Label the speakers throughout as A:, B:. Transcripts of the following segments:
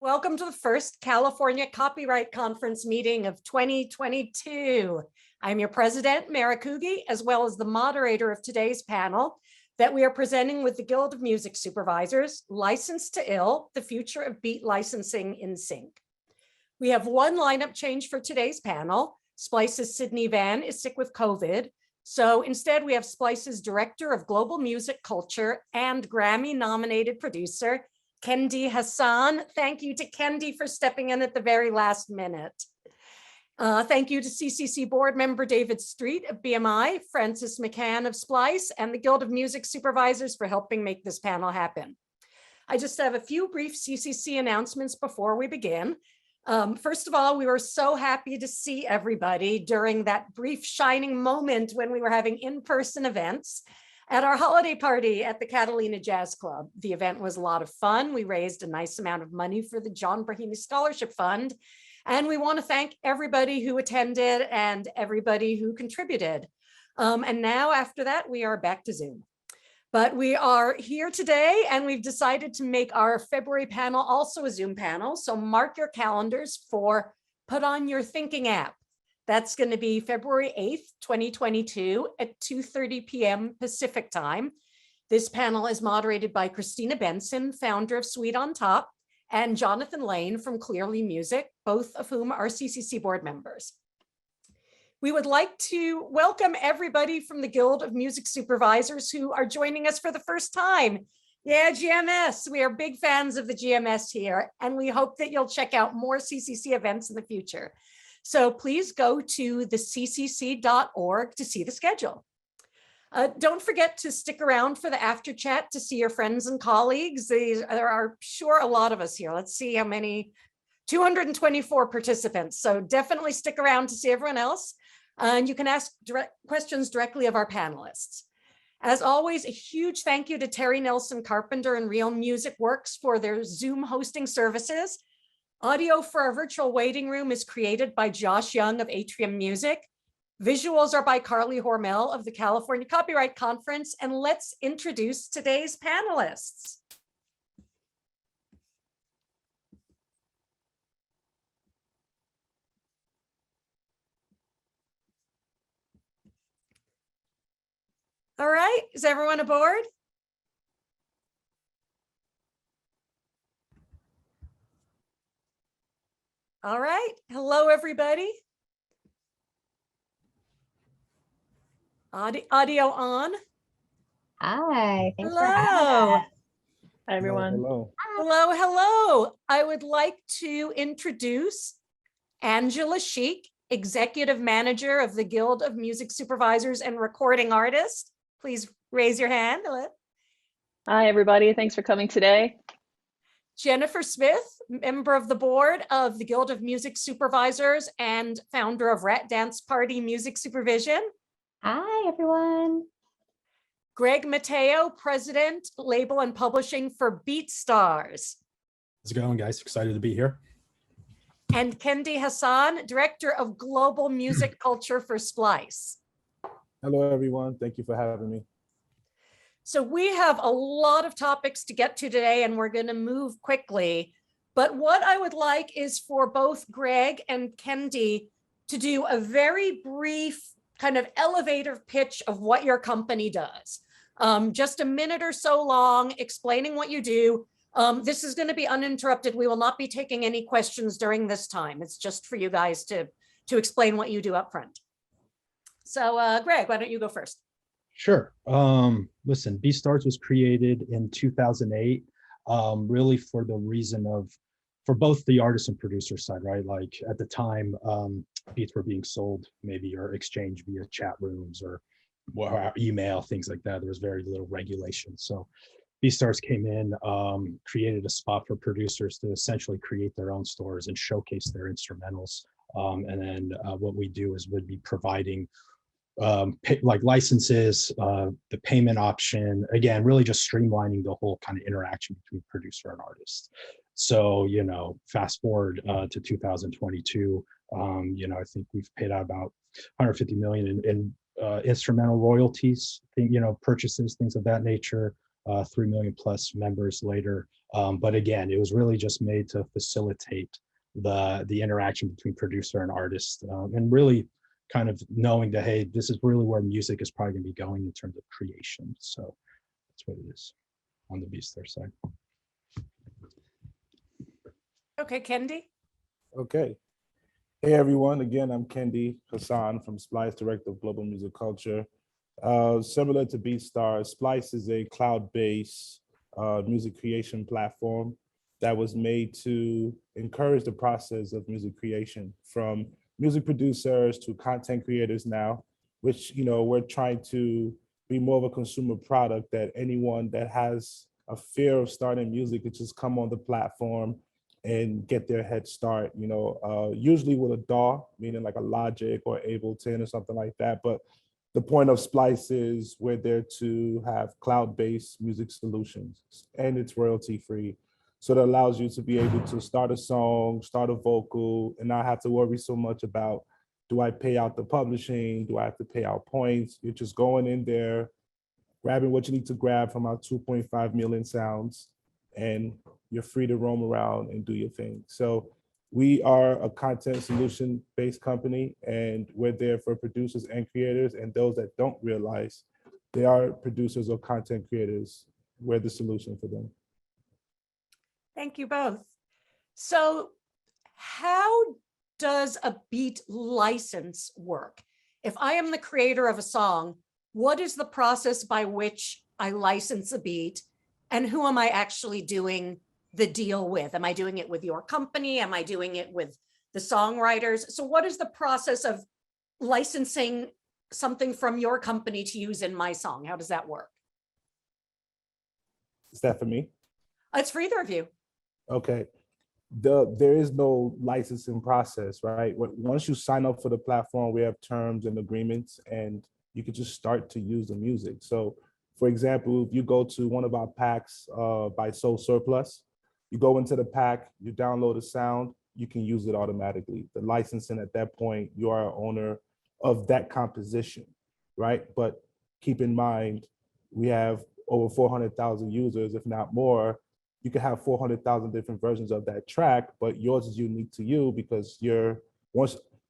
A: Welcome to the first California Copyright Conference meeting of 2022. I'm your president, Mara Kuge, as well as the moderator of today's panel that we are presenting with the Guild of Music Supervisors, Licensed to Ill, the Future of Beat Licensing in Sync. We have one lineup change for today's panel. Splice's Sydney Vann is sick with COVID. So instead we have Splice's Director of Global Music Culture and Grammy-nominated producer, Kendi Hassan. Thank you to Kendi for stepping in at the very last minute. Thank you to CCC board member David Street of BMI, Francis McCann of Splice, and the Guild of Music Supervisors for helping make this panel happen. I just have a few brief CCC announcements before we begin. First of all, we were so happy to see everybody during that brief shining moment when we were having in-person events at our holiday party at the Catalina Jazz Club. The event was a lot of fun. We raised a nice amount of money for the John Brahimi Scholarship Fund. And we want to thank everybody who attended and everybody who contributed. And now after that, we are back to Zoom. But we are here today and we've decided to make our February panel also a Zoom panel. So mark your calendars for Put On Your Thinking app. That's going to be February 8th, 2022 at 2:30 p.m. Pacific time. This panel is moderated by Christina Benson, founder of Sweet on Top, and Jonathan Lane from Clearly Music, both of whom are CCC board members. We would like to welcome everybody from the Guild of Music Supervisors who are joining us for the first time. Yeah, GMS, we are big fans of the GMS here, and we hope that you'll check out more CCC events in the future. So please go to the ccc.org to see the schedule. Don't forget to stick around for the after chat to see your friends and colleagues. There are sure a lot of us here. Let's see how many, 224 participants. So definitely stick around to see everyone else. And you can ask questions directly of our panelists. As always, a huge thank you to Terry Nelson Carpenter and Real Music Works for their Zoom hosting services. Audio for our virtual waiting room is created by Josh Young of Atrium Music. Visuals are by Carly Hormel of the California Copyright Conference. And let's introduce today's panelists. All right, is everyone aboard? All right, hello everybody. Audio on.
B: Hi, thanks for
A: Hello.
B: having us.
C: Hi, everyone.
D: Hello.
A: Hello, hello. I would like to introduce Angela Sheik, Executive Manager of the Guild of Music Supervisors and Recording Artists. Please raise your hand. Hello.
C: Hi, everybody. Thanks for coming today.
A: Jennifer Smith, member of the board of the Guild of Music Supervisors and founder of Rat Dance Party Music Supervision.
B: Hi, everyone.
A: Greg Mateo, President, Label and Publishing for BeatStars.
D: How's it going, guys? Excited to be here.
A: And Kendi Hassan, Director of Global Music Culture for Splice.
D: Hello, everyone. Thank you for having me.
A: So we have a lot of topics to get to today, and we're going to move quickly. But what I would like is for both Greg and Kendi to do a very brief kind of elevator pitch of what your company does. Just a minute or so long, explaining what you do. This is going to be uninterrupted. We will not be taking any questions during this time. It's just for you guys to explain what you do up front. So Greg, why don't you go first?
D: Sure. Listen, BeatStars was created in 2008, really for the reason of, for both the artist and producer side, right? Like at the time, beats were being sold maybe or exchanged via chat rooms or email, things like that. There was very little regulation. So BeatStars came in, created a spot for producers to essentially create their own stores and showcase their instrumentals. And then what we do is we'd be providing like licenses, the payment option, again, really just streamlining the whole kind of interaction between producer and artist. So, you know, fast forward to 2022, you know, I think we've paid out about 150 million in instrumental royalties, you know, purchases, things of that nature. 3 million plus members later. But again, it was really just made to facilitate the interaction between producer and artist, and really kind of knowing that, hey, this is really where music is probably going to be going in terms of creation. So that's what it is on the BeatStars side.
A: Okay, Kendi.
E: Okay. Hey everyone, again, I'm Kendi Hassan from Splice, Director of Global Music Culture. Similar to BeatStars, Splice is a cloud-based music creation platform that was made to encourage the process of music creation, from music producers to content creators now, which, you know, we're trying to be more of a consumer product that anyone that has a fear of starting music could just come on the platform and get their head start, you know, usually with a DAW, meaning like a Logic or Ableton or something like that. But the point of Splice is we're there to have cloud-based music solutions, and it's royalty-free. So that allows you to be able to start a song, start a vocal, and not have to worry so much about, do I pay out the publishing? Do I have to pay out points? You're just going in there, grabbing what you need to grab from our 2.5 million sounds, and you're free to roam around and do your thing. So we are a content solution-based company, and we're there for producers and creators, and those that don't realize they are producers or content creators, we're the solution for them.
A: Thank you both. So how does a beat license work? If I am the creator of a song, what is the process by which I license a beat, and who am I actually doing the deal with? Am I doing it with your company? Am I doing it with the songwriters? So what is the process of licensing something from your company to use in my song? How does that work?
E: Is that for me?
A: It's for either of you.
E: Okay. There is no licensing process, right? Once you sign up for the platform, we have terms and agreements, and you can just start to use the music. So for example, if you go to one of our packs by Soul Surplus, you go into the pack, you download a sound, you can use it automatically. The licensing at that point, you are an owner of that composition, right? But keep in mind, we have over 400,000 users, if not more. You can have 400,000 different versions of that track, but yours is unique to you because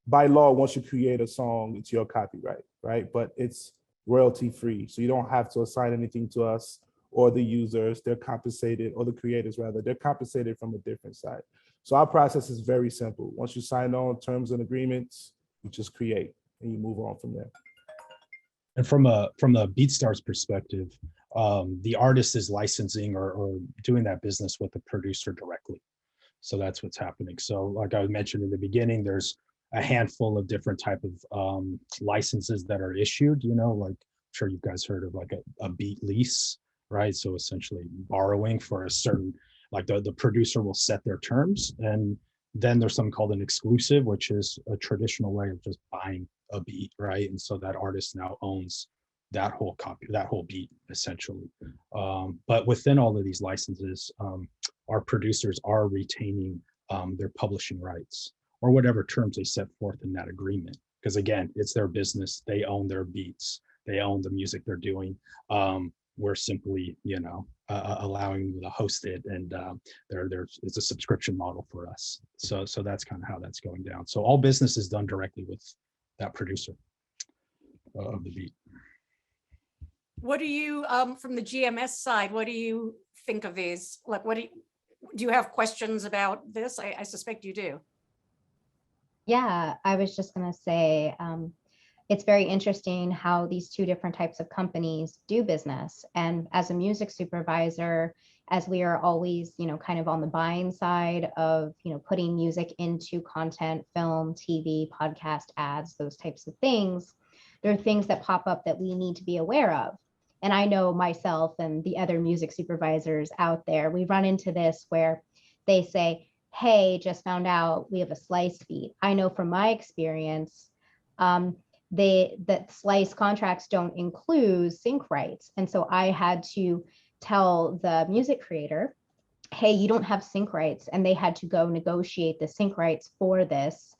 E: by law, once you create a song, it's your copyright, right? But it's royalty free. So you don't have to assign anything to us or the users. They're compensated, or the creators rather, they're compensated from a different side. So our process is very simple. Once you sign on terms and agreements, you just create and you move on from there.
D: And from a BeatStars perspective, the artist is licensing or doing that business with the producer directly. So that's what's happening. So like I mentioned in the beginning, there's a handful of different type of licenses that are issued, you know, like I'm sure you guys heard of like a beat lease, right? So essentially borrowing for a certain, like the producer will set their terms, and then there's something called an exclusive, which is a traditional way of just buying a beat, right? And so that artist now owns that whole copy, that whole beat essentially. But within all of these licenses, our producers are retaining their publishing rights or whatever terms they set forth in that agreement. Because again, it's their business, they own their beats, they own the music they're doing. We're simply, you know, allowing them to host it, and it's a subscription model for us. So that's kind of how that's going down. So all business is done directly with that producer of the beat.
A: What do you, from the GMS side, what do you think of these? Like, do you have questions about this? I suspect you do.
B: Yeah, I was just going to say, it's very interesting how these two different types of companies do business. And as a music supervisor, as we are always, you know, kind of on the buying side of, you know, putting music into content, film, TV, podcast, ads, those types of things, there are things that pop up that we need to be aware of. And I know myself and the other music supervisors out there, we run into this where they say, hey, just found out we have a Splice feed. I know from my experience, that Splice contracts don't include sync rights. And so I had to tell the music creator, hey, you don't have sync rights. And they had to go negotiate the sync rights for this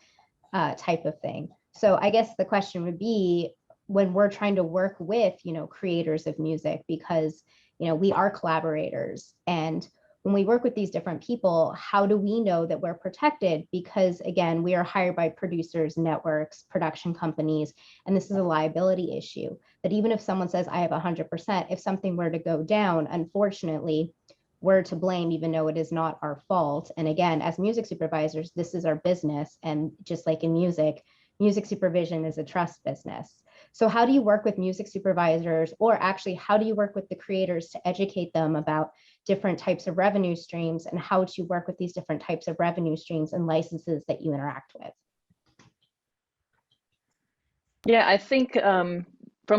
B: type of thing. So I guess the question would be, when we're trying to work with, you know, creators of music, because we are collaborators. And when we work with these different people, how do we know that we're protected? Because again, we are hired by producers, networks, production companies, and this is a liability issue. That even if someone says, I have 100%, if something were to go down, unfortunately, we're to blame, even though it is not our fault. And again, as music supervisors, this is our business. And just like in music supervision is a trust business. So how do you work with music supervisors, or actually how do you work with the creators to educate them about different types of revenue streams and how to work with these different types of revenue streams and licenses that you interact with?
C: Yeah, I think from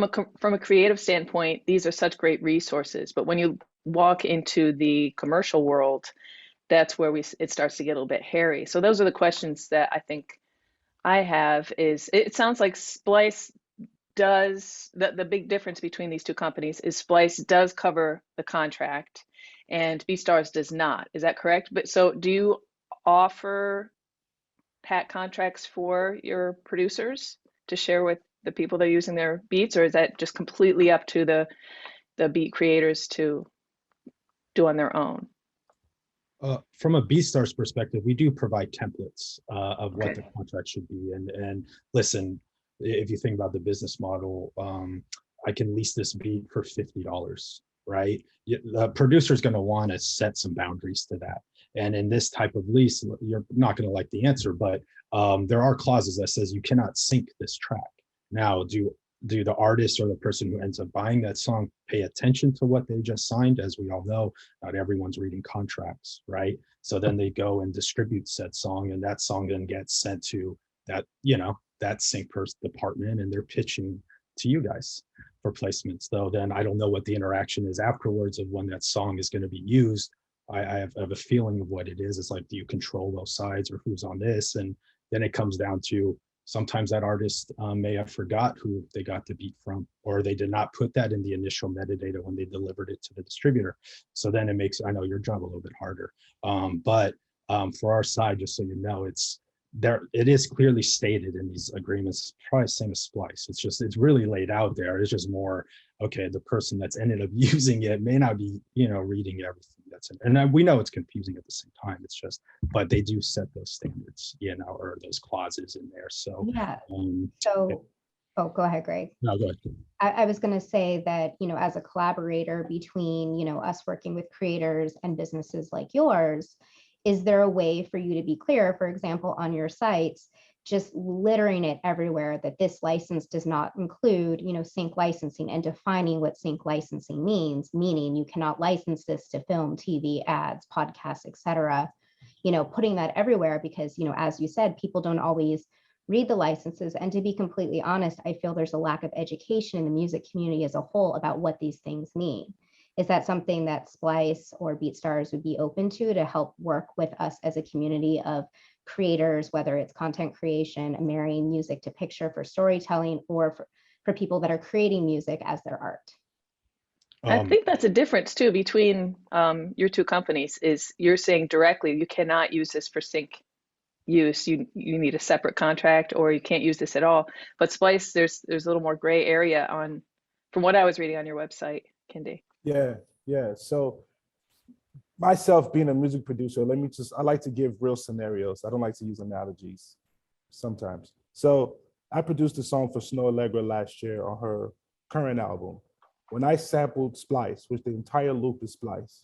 C: a creative standpoint, these are such great resources. But when you walk into the commercial world, that's where it starts to get a little bit hairy. So those are the questions that I think I have. Is it sounds like Splice does, the big difference between these two companies is Splice does cover the contract and BeatStars does not. Is that correct? But so do you offer pat contracts for your producers to share with the people that are using their beats, or is that just completely up to the beat creators to do on their own?
D: From a BeatStars perspective, we do provide templates of what the contract should be. And listen, if you think about the business model, I can lease this beat for $50, right? The producer is going to want to set some boundaries to that. And in this type of lease, you're not going to like the answer, but there are clauses that says you cannot sync this track. Now, do the artist or the person who ends up buying that song pay attention to what they just signed? As we all know, not everyone's reading contracts, right? So then they go and distribute said song, and that song then gets sent to that, that sync department, and they're pitching to you guys for placements. Though then I don't know what the interaction is afterwards of when that song is going to be used. I have a feeling of what it is. It's like, do you control those sides or who's on this? And then it comes down to, sometimes that artist may have forgot who they got the beat from, or they did not put that in the initial metadata when they delivered it to the distributor. So then it makes, I know, your job a little bit harder. But for our side, just so you know, it's there. It is clearly stated in these agreements, probably the same as Splice. It's really laid out there. It's just more, okay, the person that's ended up using it may not be, reading everything that's in, and we know it's confusing at the same time. It's just, but they do set those standards, or those clauses in there. So
B: yeah. Oh, go ahead, Greg.
D: No, go ahead.
B: I was going to say that, as a collaborator between, us working with creators and businesses like yours, is there a way for you to be clear, for example, on your sites, just littering it everywhere that this license does not include, sync licensing, and defining what sync licensing means, meaning you cannot license this to film, TV, ads, podcasts, etc. Putting that everywhere because, as you said, people don't always read the licenses. And to be completely honest, I feel there's a lack of education in the music community as a whole about what these things mean. Is that something that Splice or BeatStars would be open to help work with us as a community of creators, whether it's content creation, marrying music to picture for storytelling, or for people that are creating music as their art?
C: I think that's a difference too between your two companies. Is you're saying directly you cannot use this for sync use. You need a separate contract, or you can't use this at all. But Splice, there's a little more gray area on, from what I was reading on your website, Kendi.
E: Yeah. So myself being a music producer, I like to give real scenarios. I don't like to use analogies sometimes. So I produced a song for Snow Allegra last year on her current album. When I sampled Splice, which the entire loop is Splice,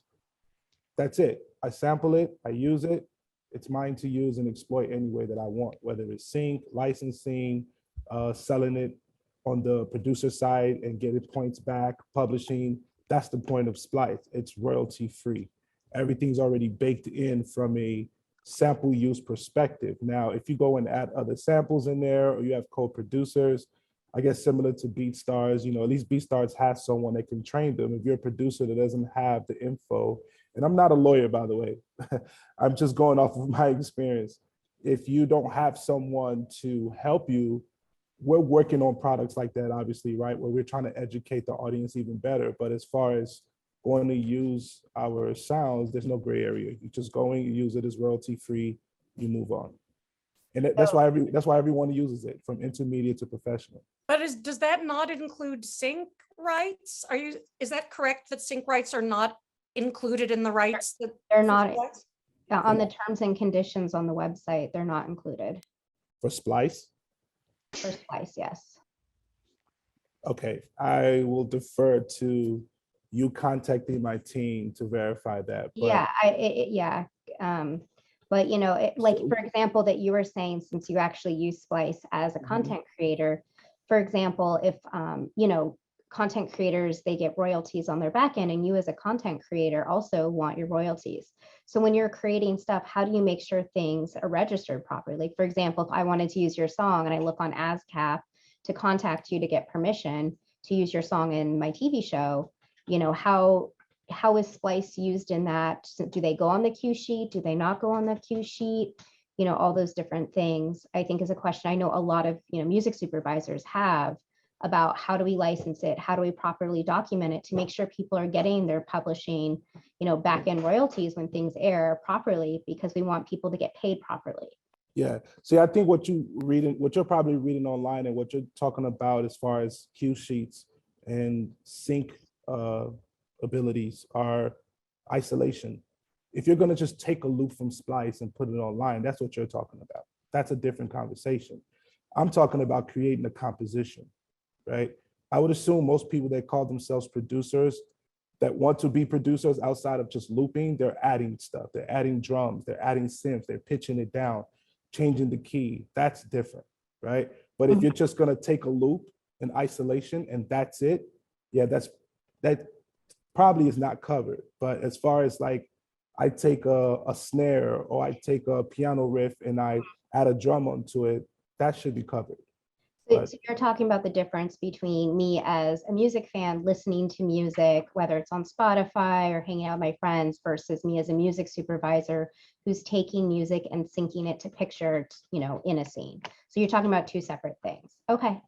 E: that's it. I sample it, I use it, it's mine to use and exploit any way that I want, whether it's sync, licensing, selling it on the producer side and get it points back, publishing. That's the point of Splice. It's royalty free. Everything's already baked in from a sample use perspective. Now, if you go and add other samples in there, or you have co-producers, I guess similar to BeatStars, at least BeatStars has someone that can train them. If you're a producer that doesn't have the info, and I'm not a lawyer, by the way, I'm just going off of my experience. If you don't have someone to help you, we're working on products like that, obviously, right? Where we're trying to educate the audience even better. But as far as going to use our sounds, there's no gray area. You just go in, you use it as royalty free, you move on. And that's why everyone uses it, from intermediate to professional.
A: But does that not include sync rights? Is that correct that sync rights are not included in the rights that?
B: They're
A: for
B: not
A: Splice?
B: on the terms and conditions on the website. They're not included
E: For Splice?
B: for Splice, yes.
E: Okay, I will defer to you contacting my team to verify that. But
B: Yeah, yeah. But you know, like for example, that you were saying, since you actually use Splice as a content creator, for example, if you know, content creators, they get royalties on their back end, and you as a content creator also want your royalties. So when you're creating stuff, how do you make sure things are registered properly? Like for example, if I wanted to use your song and I look on ASCAP to contact you to get permission to use your song in my TV show, you know, how is Splice used in that? Do they go on the cue sheet? Do they not go on the cue sheet? You know, all those different things, I think, is a question I know a lot of, you know, music supervisors have about how do we license it? How do we properly document it to make sure people are getting their publishing, you know, back end royalties when things air properly, because we want people to get paid properly.
E: yeah, see, I think what you're probably reading online and what you're talking about as far as cue sheets and sync abilities are isolation. If you're going to just take a loop from Splice and put it online, that's what you're talking about. That's a different conversation. I'm talking about creating a composition, right? I would assume most people that call themselves producers that want to be producers outside of just looping, they're adding stuff. They're adding drums, they're adding synths, they're pitching it down, changing the key. That's different, right? But if you're just going to take a loop in isolation and that's it, yeah, that probably is not covered. But as far as like, I take a snare or I take a piano riff and I add a drum onto it, that should be covered.
B: So you're talking about the difference between me as a music fan listening to music, whether it's on Spotify or hanging out with my friends, versus me as a music supervisor who's taking music and syncing it to picture, you know, in a scene. So you're talking about two separate things. Okay,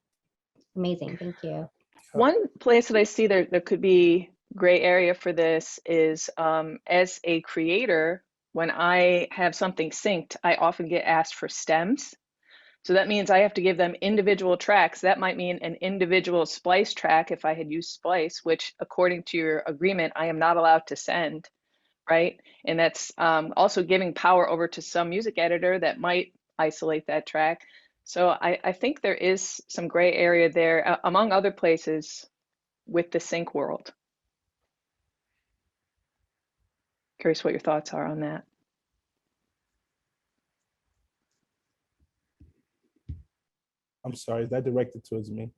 B: amazing, thank you.
C: One place that I see there could be gray area for this is as a creator, when I have something synced, I often get asked for stems. So that means I have to give them individual tracks. That might mean an individual Splice track if I had used Splice, which according to your agreement, I am not allowed to send, right? And that's also giving power over to some music editor that might isolate that track. So I think there is some gray area there, among other places with the sync world. Curious what your thoughts are on that.
E: I'm sorry, is that directed towards me?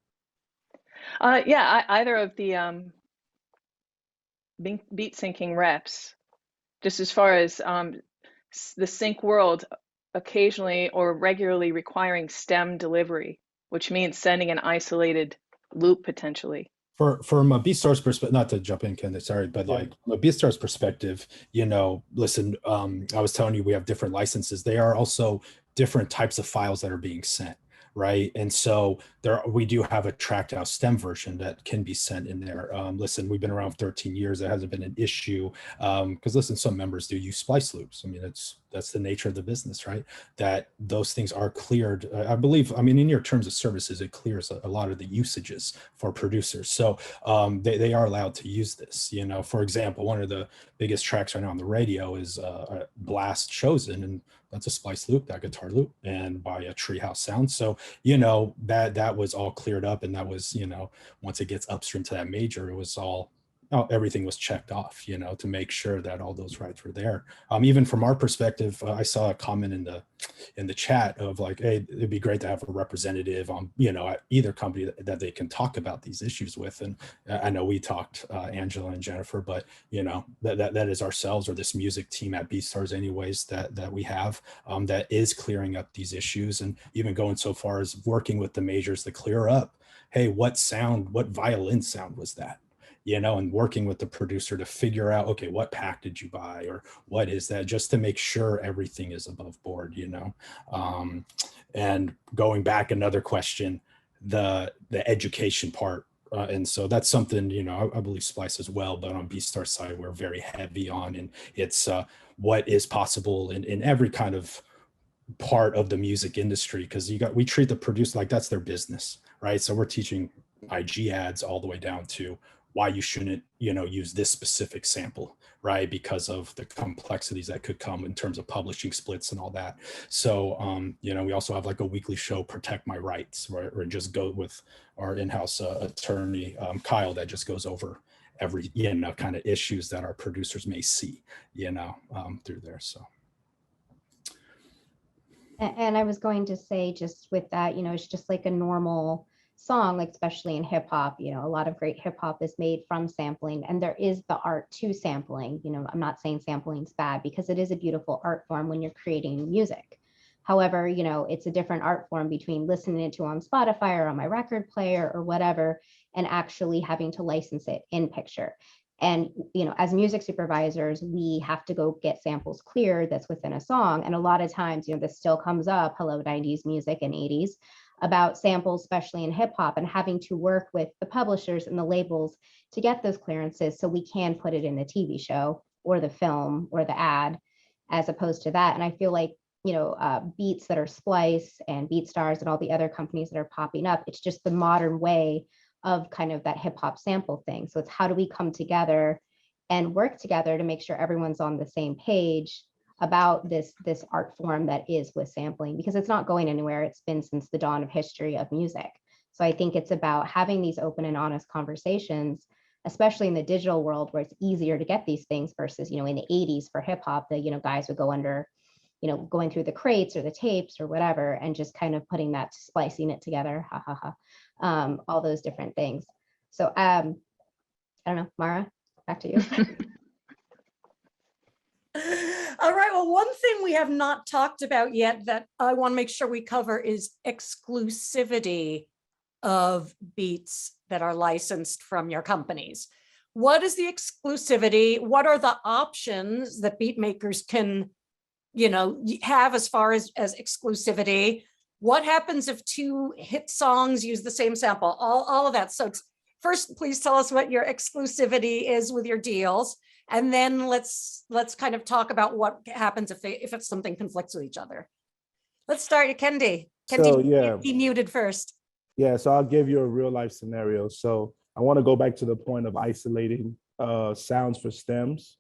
C: Yeah, either of the beat syncing reps, just as far as the sync world occasionally or regularly requiring stem delivery, which means sending an isolated loop potentially.
D: From a BeatStars perspective, not to jump in, Ken, sorry, but like from a BeatStars perspective, you know, listen, I was telling you we have different licenses. They are also different types of files that are being sent, right? And so we do have a tracked out stem version that can be sent in there. Listen, we've been around for 13 years. It hasn't been an issue because listen, some members do use splice loops. I mean, that's the nature of the business, right? That those things are cleared. I believe, I mean, in your terms of services, it clears a lot of the usages for producers. So they are allowed to use this. You know, for example, one of the biggest tracks right now on the radio is Blast Chosen, and that's a splice loop, that guitar loop, and by a Treehouse Sound. So, you know, that was all cleared up, and that was, you know, once it gets upstream to that major, it was all, everything was checked off, you know, to make sure that all those rights were there. Even from our perspective, I saw a comment in the chat of like, hey, it'd be great to have a representative on, you know, at either company that they can talk about these issues with. And I know we talked, Angela and Jennifer, but you know, that is ourselves or this music team at BeatStars anyways that we have that is clearing up these issues, and even going so far as working with the majors to clear up, hey, what violin sound was that? You know, and working with the producer to figure out, okay, what pack did you buy or what is that, just to make sure everything is above board, you know. And going back, another question, the education part. And so that's something, you know, I believe Splice as well, but on BeatStar side, we're very heavy on, and it's what is possible in every kind of part of the music industry, because we treat the producer like that's their business, right? So we're teaching IG ads all the way down to why you shouldn't, use this specific sample, right? Because of the complexities that could come in terms of publishing splits and all that. So, we also have like a weekly show, Protect My Rights, where it just go with our in-house attorney, Kyle, that just goes over every, kind of issues that our producers may see, through there. So.
B: And I was going to say, just with that, it's just like a normal song, like especially in hip hop, a lot of great hip hop is made from sampling, and there is the art to sampling. I'm not saying sampling is bad, because it is a beautiful art form when you're creating music. However, it's a different art form between listening to it on Spotify or on my record player or whatever, and actually having to license it in picture. And, as music supervisors, we have to go get samples cleared that's within a song. And a lot of times, this still comes up, hello 90s music and 80s, about samples, especially in hip hop, and having to work with the publishers and the labels to get those clearances so we can put it in the TV show or the film or the ad, as opposed to that. And I feel like, beats that are Splice and BeatStars and all the other companies that are popping up, it's just the modern way of kind of that hip hop sample thing. So it's how do we come together and work together to make sure everyone's on the same page about this art form that is with sampling, because it's not going anywhere. It's been since the dawn of history of music. So I think it's about having these open and honest conversations, especially in the digital world where it's easier to get these things versus, in the 80s for hip hop, the, guys would go under, going through the crates or the tapes or whatever, and just kind of putting that, splicing it together, all those different things. So I don't know, Mara, back to you.
A: All right, well, one thing we have not talked about yet that I want to make sure we cover is exclusivity of beats that are licensed from your companies. What is the exclusivity? What are the options that beat makers can, have as far as exclusivity? What happens if two hit songs use the same sample? All of that. So first, please tell us what your exclusivity is with your deals. And then let's kind of talk about what happens if something conflicts with each other. Let's start with Kendi. Kendi, be muted first.
E: Yeah, so I'll give you a real life scenario. So I want to go back to the point of isolating sounds for stems.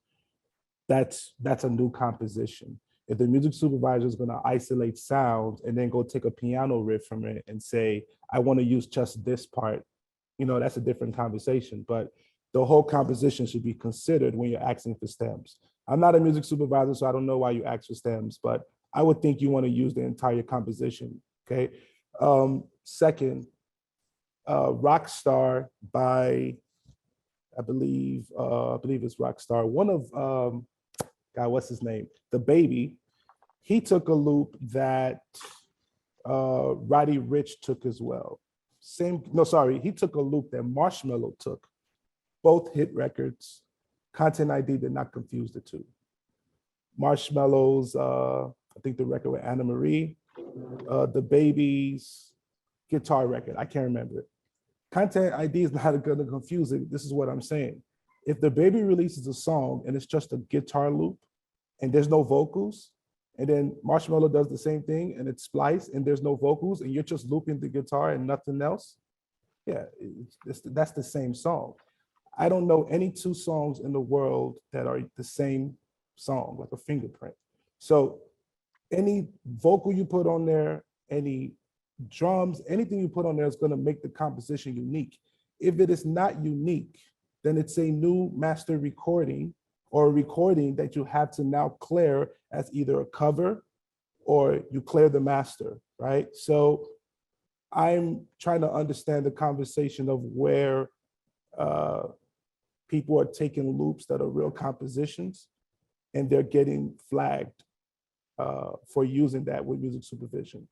E: That's a new composition. If the music supervisor is going to isolate sounds and then go take a piano riff from it and say, I want to use just this part, that's a different conversation. But the whole composition should be considered when you're asking for stems. I'm not a music supervisor, so I don't know why you ask for stems, but I would think you want to use the entire composition, okay? Second, Rockstar by, I believe it's Rockstar. One of, God, what's his name? The Baby. He took a loop that Roddy Ricch took as well. He took a loop that Marshmello took. Both hit records. Content ID did not confuse the two. Marshmello's, I think the record with Anna Marie, The Baby's guitar record, I can't remember it. Content ID is not going to confuse it. This is what I'm saying. If The Baby releases a song and it's just a guitar loop and there's no vocals, and then Marshmello does the same thing and it's spliced and there's no vocals and you're just looping the guitar and nothing else, yeah, that's the same song. I don't know any two songs in the world that are the same song, like a fingerprint. So any vocal you put on there, any drums, anything you put on there is going to make the composition unique. If it is not unique, then it's a new master recording or a recording that you have to now clear as either a cover or you clear the master, right? So I'm trying to understand the conversation of where people are taking loops that are real compositions and they're getting flagged for using that with music supervision.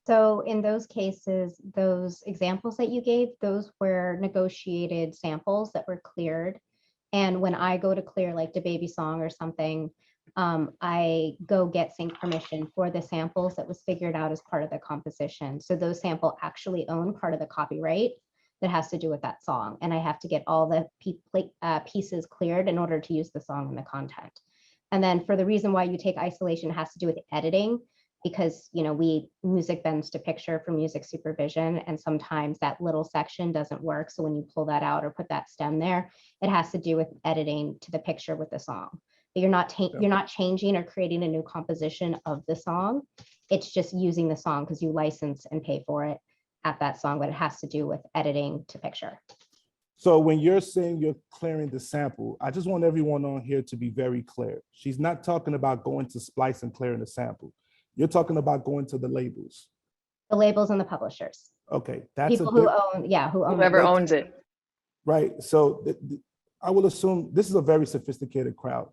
B: So in those cases, those examples that you gave, those were negotiated samples that were cleared. And when I go to clear like the Baby song or something, I go get sync permission for the samples that was figured out as part of the composition. So those sample actually own part of the copyright that has to do with that song. And I have to get all the pieces cleared in order to use the song and the content. And then for the reason why you take isolation, it has to do with editing, because music bends to picture for music supervision, and sometimes that little section doesn't work. So when you pull that out or put that stem there, it has to do with editing to the picture with the song. But you're not changing or creating a new composition of the song. It's just using the song because you license and pay for it at that song, but it has to do with editing to picture.
E: So when you're saying you're clearing the sample, I just want everyone on here to be very clear. She's not talking about going to Splice and clearing the sample. You're talking about going to the labels.
B: The labels and the publishers.
E: Okay, that's
B: people who own, who own
C: Whoever owns it.
E: Right. So I will assume this is a very sophisticated crowd.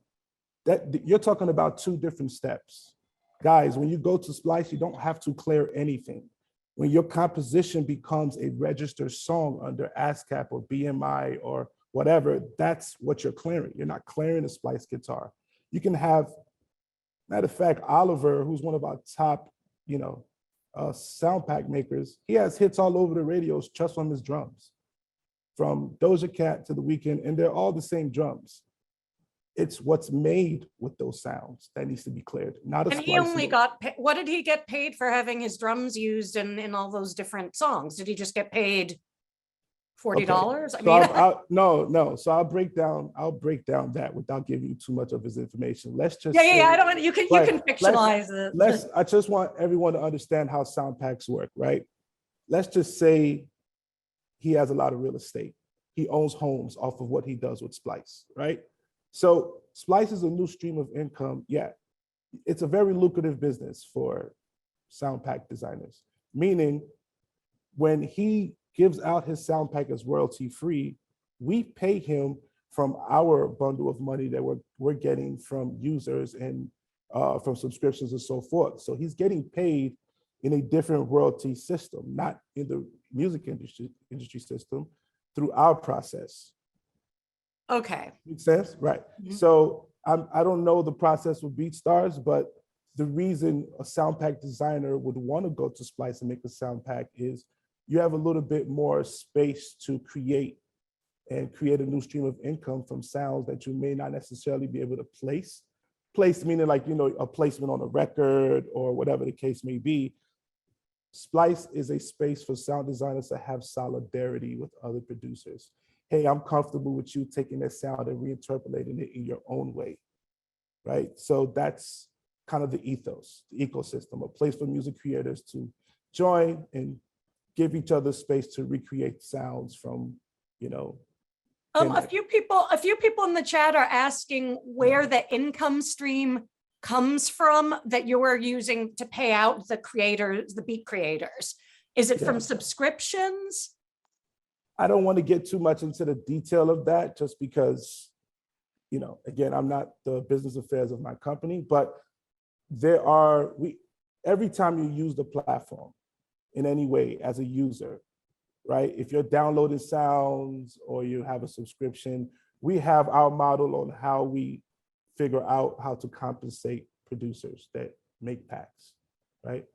E: That you're talking about two different steps. Guys, when you go to Splice, you don't have to clear anything. When your composition becomes a registered song under ASCAP or BMI or whatever, that's what you're clearing. You're not clearing a Splice guitar. You can have, matter of fact, Oliver, who's one of our top, sound pack makers, he has hits all over the radios just from his drums, from Doja Cat to The Weeknd, and they're all the same drums. It's what's made with those sounds that needs to be cleared, not a
A: And he
E: Splice
A: only
E: note.
A: got, what did he get paid for having his drums used in all those different songs? Did he just get paid $40? I mean,
E: No. So I'll break down that without giving you too much of his information. Let's just
A: yeah. I don't want, you can fictionalize it.
E: I just want everyone to understand how sound packs work, right? Let's just say he has a lot of real estate. He owns homes off of what he does with Splice, right? So Splice is a new stream of income. Yeah, it's a very lucrative business for sound pack designers, meaning when he gives out his sound pack as royalty free, we pay him from our bundle of money that we're getting from users and from subscriptions and so forth. So he's getting paid in a different royalty system, not in the music industry system, through our process.
A: Okay.
E: Makes sense? Right.
A: Mhm.
E: So I don't know the process with BeatStars, but the reason a sound pack designer would want to go to Splice and make a sound pack is you have a little bit more space to create a new stream of income from sounds that you may not necessarily be able to place. Place meaning like, a placement on a record or whatever the case may be. Splice is a space for sound designers to have solidarity with other producers. Hey, I'm comfortable with you taking that sound and reinterpolating it in your own way, right? So that's kind of the ethos, the ecosystem, a place for music creators to join and give each other space to recreate sounds from,
A: A few people in the chat are asking where the income stream comes from that you are using to pay out the creators, the beat creators. Is it from subscriptions?
E: I don't want to get too much into the detail of that just because, again, I'm not the business affairs of my company, but every time you use the platform in any way as a user, right? If you're downloading sounds or you have a subscription, we have our model on how we figure out how to compensate producers that make packs, right?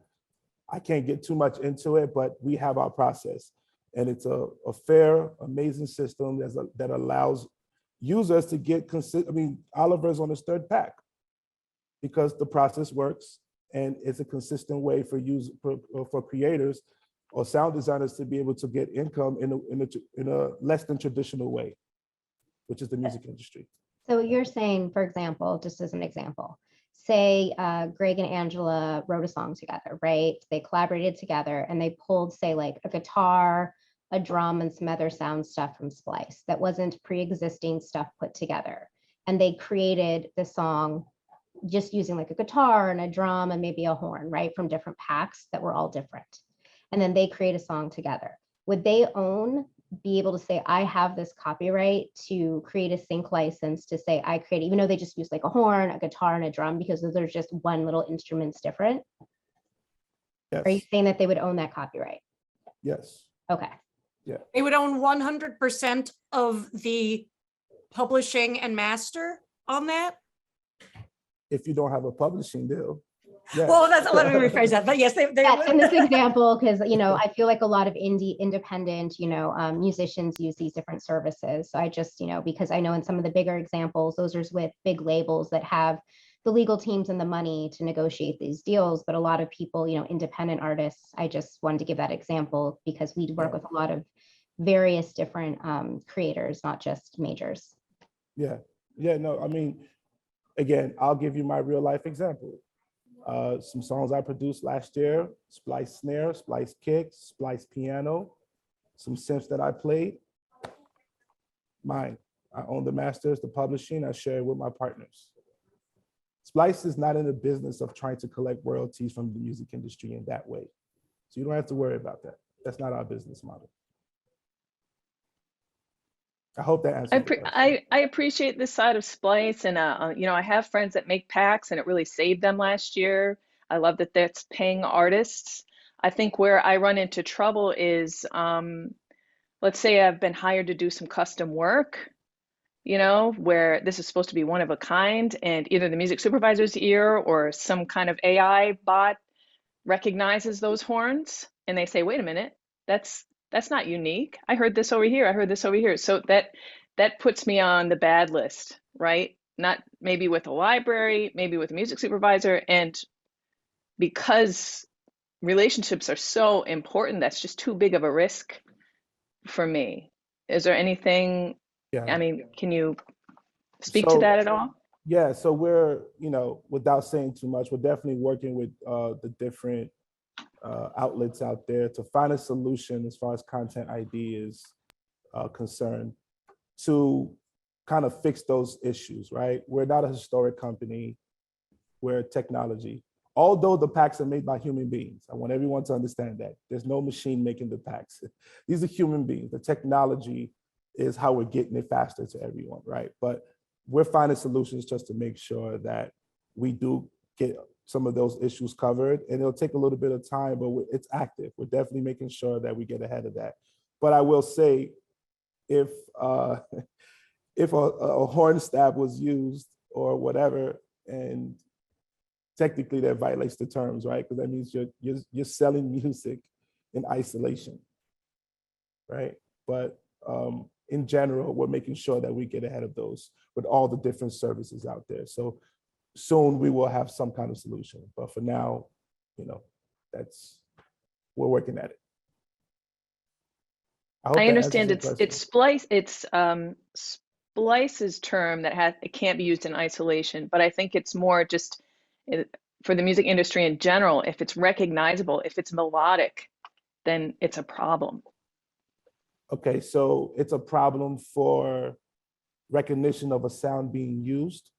E: I can't get too much into it, but we have our process. And it's a fair, amazing system that allows users to get Oliver's on his third pack because the process works and it's a consistent way for creators or sound designers to be able to get income in a less than traditional way, which is the music industry.
B: So you're saying, for example, just as an example, say Greg and Angela wrote a song together, right? They collaborated together and they pulled, say, like a guitar, a drum, and some other sound stuff from Splice that wasn't pre-existing stuff put together. And they created the song just using like a guitar and a drum and maybe a horn, right? From different packs that were all different. And then they create a song together. Would they be able to say, I have this copyright to create a sync license to say I create, even though they just use like a horn, a guitar, and a drum, because those are just one little instrument's different?
E: Yes.
B: Are you saying that they would own that copyright?
E: Yes.
B: Okay.
E: Yeah.
A: They would own 100% of the publishing and master on that?
E: If you don't have a publishing deal. Yes.
A: Well, let me rephrase that. But yes, they
B: Yes, in this example, because I feel like a lot of independent, musicians use these different services. So I just, because I know in some of the bigger examples, those are with big labels that have the legal teams and the money to negotiate these deals. But a lot of people, independent artists, I just wanted to give that example because we work with a lot of various different creators, not just majors.
E: Yeah. No, I mean, again, I'll give you my real life example. Some songs I produced last year: Splice snare, Splice kick, Splice piano, some synths that I played. Mine. I own the masters, the publishing. I share it with my partners. Splice is not in the business of trying to collect royalties from the music industry in that way. So you don't have to worry about that. That's not our business model. I hope that answers the question.
C: I appreciate this side of Splice, and I have friends that make packs, and it really saved them last year. I love that that's paying artists. I think where I run into trouble is, let's say I've been hired to do some custom work, where this is supposed to be one of a kind, and either the music supervisor's ear or some kind of AI bot recognizes those horns, and they say, wait a minute, that's not unique. I heard this over here. I heard this over here. So that puts me on the bad list, right? Not maybe with a library, maybe with a music supervisor. And because relationships are so important, that's just too big of a risk for me. Is there anything,
E: Yeah.
C: can you speak to that at all?
E: Yeah, so we're, without saying too much, we're definitely working with the different outlets out there to find a solution as far as content ID is concerned to kind of fix those issues, right? We're not a historic company, we're technology. Although the packs are made by human beings, I want everyone to understand that. There's no machine making the packs. These are human beings. The technology is how we're getting it faster to everyone, right? But we're finding solutions just to make sure that we do get some of those issues covered, and it'll take a little bit of time, but it's active. We're definitely making sure that we get ahead of that. But I will say, if a horn stab was used or whatever, and technically that violates the terms, right? Because that means you're selling music in isolation, right? But in general, we're making sure that we get ahead of those with all the different services out there. So soon we will have some kind of solution, but for now, we're working at it.
C: I understand it's Splice. It's Splice's term that it can't be used in isolation, but I think it's more just for the music industry in general. If it's recognizable, if it's melodic, then it's a problem.
E: Okay, so it's a problem for recognition of a sound being used.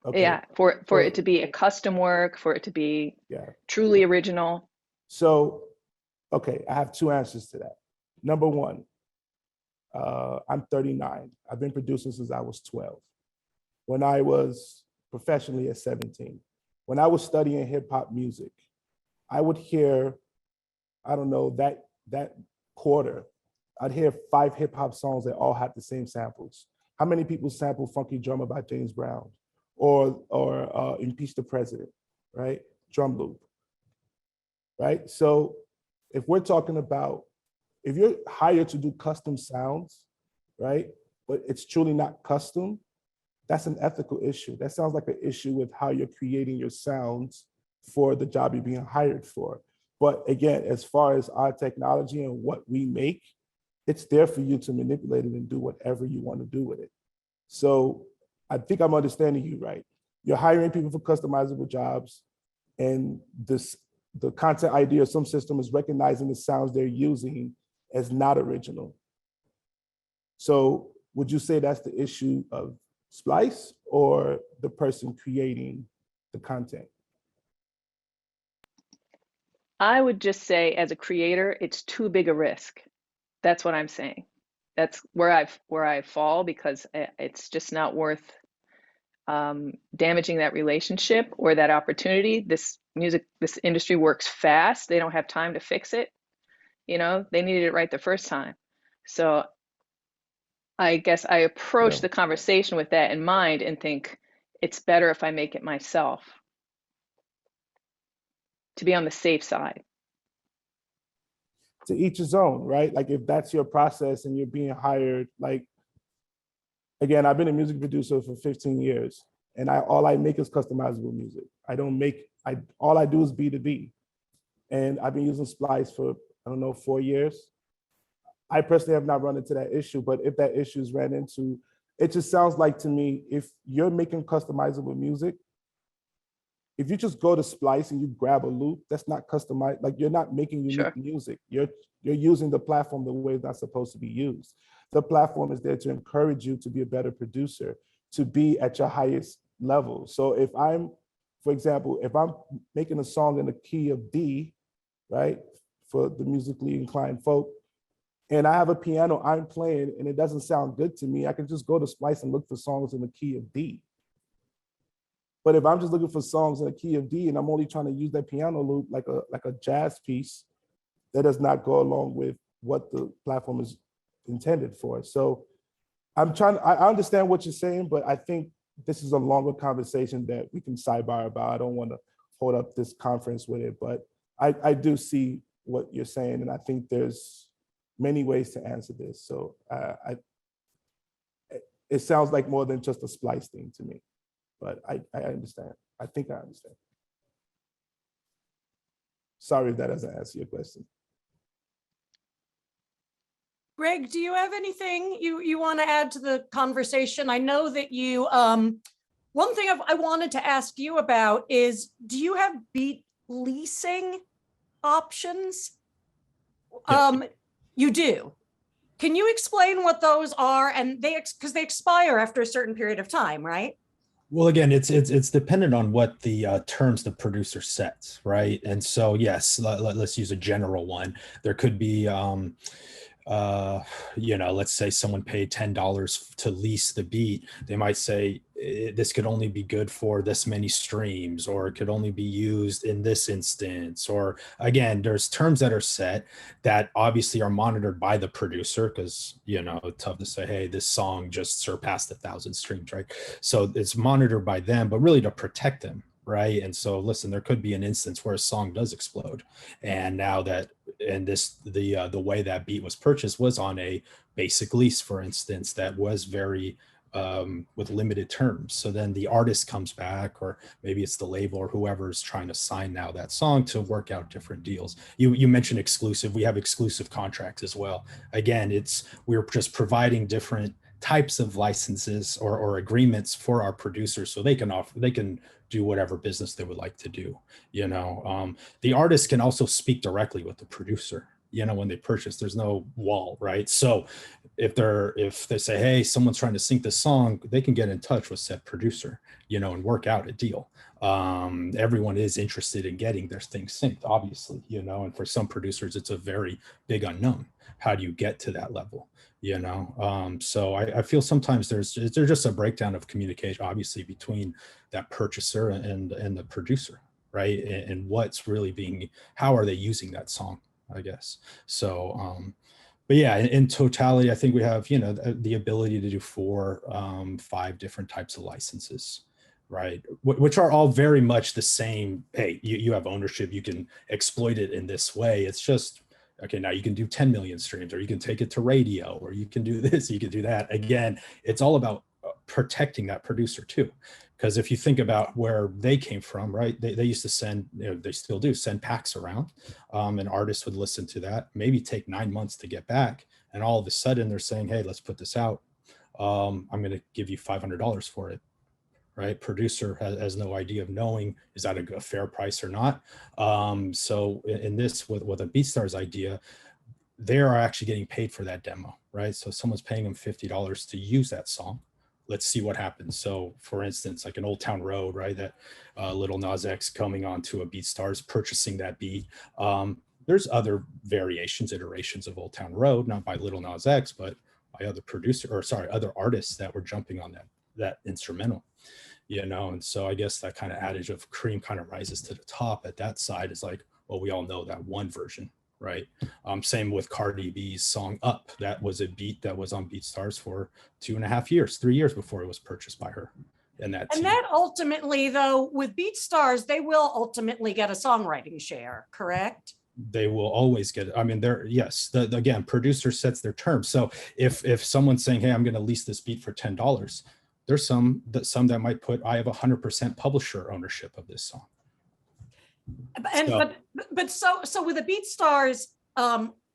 E: Okay.
C: Yeah, for it to be a custom work, for it to be truly original.
E: So, okay, I have two answers to that. Number one, I'm 39. I've been producing since I was 12. When I was professionally at 17, when I was studying hip hop music, I would hear, I don't know, that quarter, I'd hear 5 hip hop songs that all had the same samples. How many people sample Funky Drummer by James Brown? Or Impeach the President, right? Drum loop, right? So if we're talking about, if you're hired to do custom sounds, right? But it's truly not custom, that's an ethical issue. That sounds like an issue with how you're creating your sounds for the job you're being hired for. But again, as far as our technology and what we make, it's there for you to manipulate it and do whatever you want to do with it. So I think I'm understanding you right. You're hiring people for customizable jobs, and the content ID or some system is recognizing the sounds they're using as not original. So would you say that's the issue of Splice or the person creating the content?
C: I would just say, as a creator, it's too big a risk. That's what I'm saying. That's where I fall, because it's just not worth damaging that relationship or that opportunity. This industry works fast. They don't have time to fix it. They needed it right the first time. So I guess I approach the conversation with that in mind and think it's better if I make it myself. to be on the safe side.
E: To each his own, right? Like if that's your process and you're being hired, like, again, I've been a music producer for 15 years and all I make is customizable music. All I do is B2B. And I've been using Splice for, I don't know, 4 years. I personally have not run into that issue, but if that issue is ran into, it just sounds like to me, if you're making customizable music, if you just go to Splice and you grab a loop, that's not customized. Like you're not making unique music. You're using the platform the way it's not supposed to be used. The platform is there to encourage you to be a better producer, to be at your highest level. So if I'm, for example, if I'm making a song in the key of D, right, for the musically inclined folk, and I have a piano I'm playing and it doesn't sound good to me, I can just go to Splice and look for songs in the key of D. But if I'm just looking for songs in the key of D and I'm only trying to use that piano loop like a jazz piece, that does not go along with what the platform is intended for. So I understand what you're saying, but I think this is a longer conversation that we can sidebar about. I don't want to hold up this conference with it, but I do see what you're saying. And I think there's many ways to answer this. So it sounds like more than just a Splice thing to me. But I understand. I think I understand. Sorry if that doesn't answer your question.
A: Greg, do you have anything you want to add to the conversation? I know that you, one thing I wanted to ask you about is, do you have beat leasing options?
D: Yeah.
A: You do. Can you explain what those are? And because they expire after a certain period of time, right?
D: Well, again, it's dependent on what the terms the producer sets, right? And so, yes, let's use a general one. There could be, let's say someone paid $10 to lease the beat. They might say this could only be good for this many streams, or it could only be used in this instance. Or again, there's terms that are set that obviously are monitored by the producer, because it's tough to say, hey, this song just surpassed 1,000 streams, right? So it's monitored by them, but really to protect them. Right. And so, listen, there could be an instance where a song does explode. And now that, and the way that beat was purchased was on a basic lease, for instance, that was very with limited terms. So then the artist comes back, or maybe it's the label or whoever's trying to sign now that song to work out different deals. You mentioned exclusive. We have exclusive contracts as well. Again, we're just providing different types of licenses or agreements for our producers so they can do whatever business they would like to do. The artist can also speak directly with the producer. When they purchase, there's no wall, right? So if they say, hey, someone's trying to sync this song, they can get in touch with said producer, and work out a deal. Everyone is interested in getting their things synced, obviously, and for some producers, it's a very big unknown. How do you get to that level? So I feel sometimes there's just a breakdown of communication, obviously, between that purchaser and the producer, right? And what's really how are they using that song, I guess. So, but yeah, in totality, I think we have, the ability to do 4-5 different types of licenses, right? Which are all very much the same. Hey, you have ownership, you can exploit it in this way. It's just, okay, now you can do 10 million streams, or you can take it to radio, or you can do this, you can do that. Again, it's all about protecting that producer too. Because if you think about where they came from, right, they used to send, they still do send packs around, and artists would listen to that, maybe take 9 months to get back. And all of a sudden they're saying, hey, let's put this out. I'm going to give you $500 for it. Right, producer has no idea of knowing, is that a fair price or not. So in this, with a BeatStars idea, they are actually getting paid for that demo, right? So someone's paying them $50 to use that song. Let's see what happens. So for instance, like an Old Town Road, right, that Lil Nas X coming onto a BeatStars, purchasing that beat. There's other variations, iterations of Old Town Road, not by Lil Nas X, but by other artists that were jumping on that instrumental. And so I guess that kind of adage of cream kind of rises to the top at that side is like, well, we all know that one version, right? Same with Cardi B's song Up. That was a beat that was on BeatStars for 2.5 years, 3 years before it was purchased by her. in that
A: And
D: team.
A: that ultimately, though, with BeatStars, they will ultimately get a songwriting share, correct?
D: They will always get it. I mean, yes, again, producer sets their terms. So if someone's saying, hey, I'm going to lease this beat for $10, there's some that might put, I have 100% publisher ownership of this song.
A: And
D: So-
A: so with the BeatStars